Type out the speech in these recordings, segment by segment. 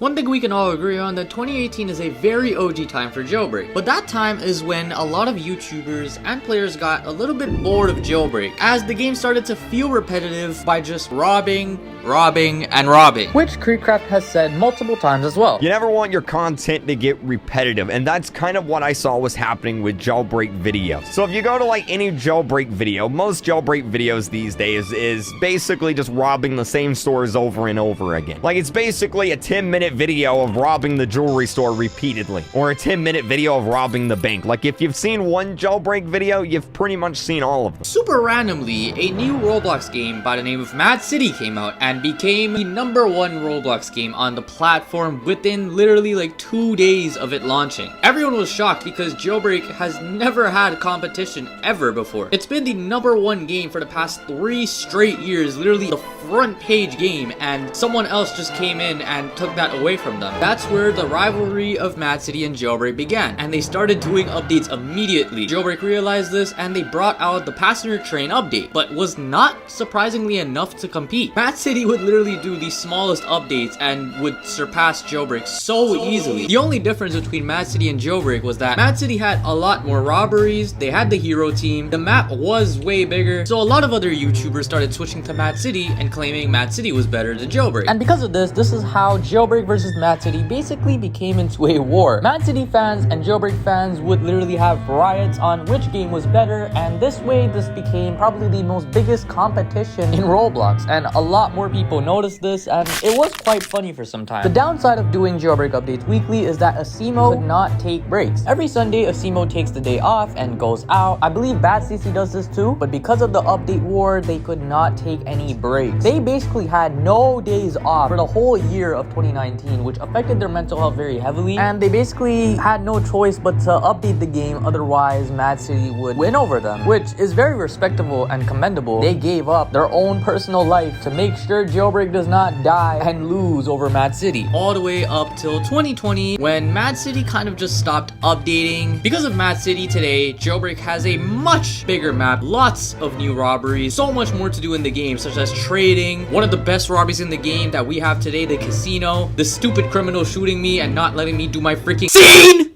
One thing we can all agree on that 2018 is a very OG time for Jailbreak, but that time is when a lot of YouTubers and players got a little bit bored of Jailbreak, as the game started to feel repetitive by just robbing, and robbing. Which Creekcraft has said multiple times as well. You never want your content to get repetitive, and that's kind of what I saw was happening with Jailbreak videos. So if you go to like any Jailbreak video, most Jailbreak videos these days is basically just robbing the same stores over and over again. Like it's basically a 10-minute video of robbing the jewelry store repeatedly, or a 10-minute video of robbing the bank. Like if you've seen one Jailbreak video, you've pretty much seen all of them. Super randomly, a new Roblox game by the name of Mad City came out and became the #1 Roblox game on the platform within literally like 2 days of it launching. Everyone was shocked because Jailbreak has never had competition ever before. It's been the #1 game for the past 3 straight years, literally the front page game, and someone else just came in and took that away from them. That's where the rivalry of Mad City and Jailbreak began, and they started doing updates immediately. Jailbreak realized this and they brought out the passenger train update, but was not surprisingly enough to compete. Mad City would literally do the smallest updates and would surpass Jailbreak so easily. The only difference between Mad City and Jailbreak was that Mad City had a lot more robberies, they had the hero team, the map was way bigger, so a lot of other YouTubers started switching to Mad City and claiming Mad City was better than Jailbreak. And because of this is how Jailbreak versus Mad City basically became into a war. Mad City fans and Jailbreak fans would literally have riots on which game was better, and this way this became probably the most biggest competition in Roblox, and a lot more people noticed this, and it was quite funny for some time. The downside of doing Jailbreak updates weekly is that Asimo could not take breaks. Every Sunday, Asimo takes the day off and goes out. I believe Bad CC does this too, but because of the update war, they could not take any breaks. They basically had no days off for the whole year of 2019, which affected their mental health very heavily, and they basically had no choice but to update the game, otherwise Mad City would win over them, which is very respectable and commendable. They gave up their own personal life to make sure Jailbreak does not die and lose over Mad City. All the way up till 2020, when Mad City kind of just stopped updating. Because of Mad City today, Jailbreak has a much bigger map, lots of new robberies, so much more to do in the game, such as trading, one of the best robberies in the game that we have today, the casino, the stupid criminal shooting me and not letting me do my freaking scene!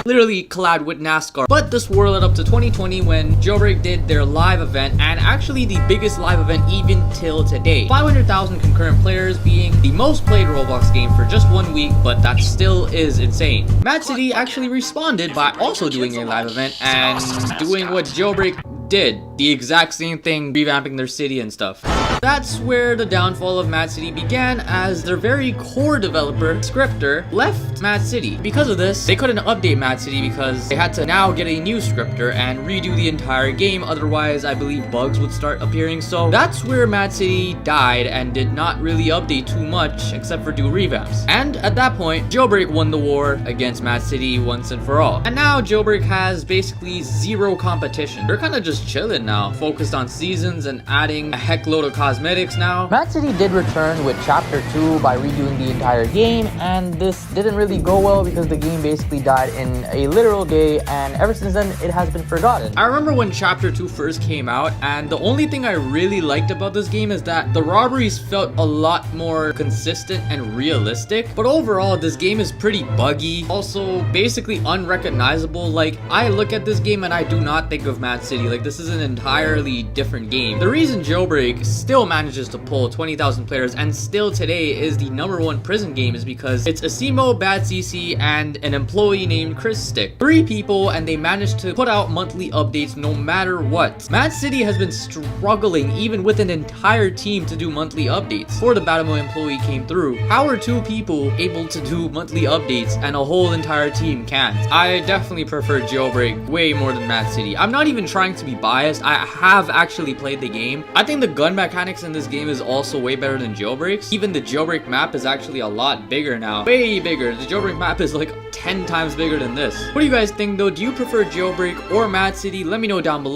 Literally collab with NASCAR. But this war led up to 2020 when Jailbreak did their live event, and actually the biggest live event even till today. 500,000 concurrent players, being the most played Roblox game for just 1 week, but that still is insane. Mad City actually responded by also doing a live event and doing what Jailbreak did, the exact same thing, revamping their city and stuff. That's where the downfall of Mad City began, as their very core developer, Scripter, left Mad City. Because of this, they couldn't update Mad City because they had to now get a new scripter and redo the entire game, otherwise I believe bugs would start appearing. So that's where Mad City died and did not really update too much except for do revamps. And at that point, Jailbreak won the war against Mad City once and for all. And now Jailbreak has basically zero competition. They're kind of just chilling now, focused on seasons and adding a heck load of cosmetics now. Mad City did return with Chapter 2 by redoing the entire game, and this didn't really go well because the game basically died in a literal day, and ever since then it has been forgotten. I remember when Chapter 2 first came out, and the only thing I really liked about this game is that the robberies felt a lot more consistent and realistic, but overall this game is pretty buggy, also basically unrecognizable. Like, I look at this game and I do not think of Mad City. Like, this is an entirely different game. The reason Jailbreak still manages to pull 20,000 players and still today is the #1 prison game is because it's Asimo, Bad CC, and an employee named Chris Stick. 3 people, and they managed to put out monthly updates no matter what. Mad City has been struggling even with an entire team to do monthly updates. Before the Batamo employee came through, how are 2 people able to do monthly updates and a whole entire team can't? I definitely prefer Jailbreak way more than Mad City. I'm not even trying to be biased. I have actually played the game. I think the gun mechanics in this game is also way better than Jailbreak's. Even the Jailbreak map is actually a lot bigger now. Way bigger. The Jailbreak map is like 10 times bigger than this. What do you guys think though? Do you prefer Jailbreak or Mad City? Let me know down below.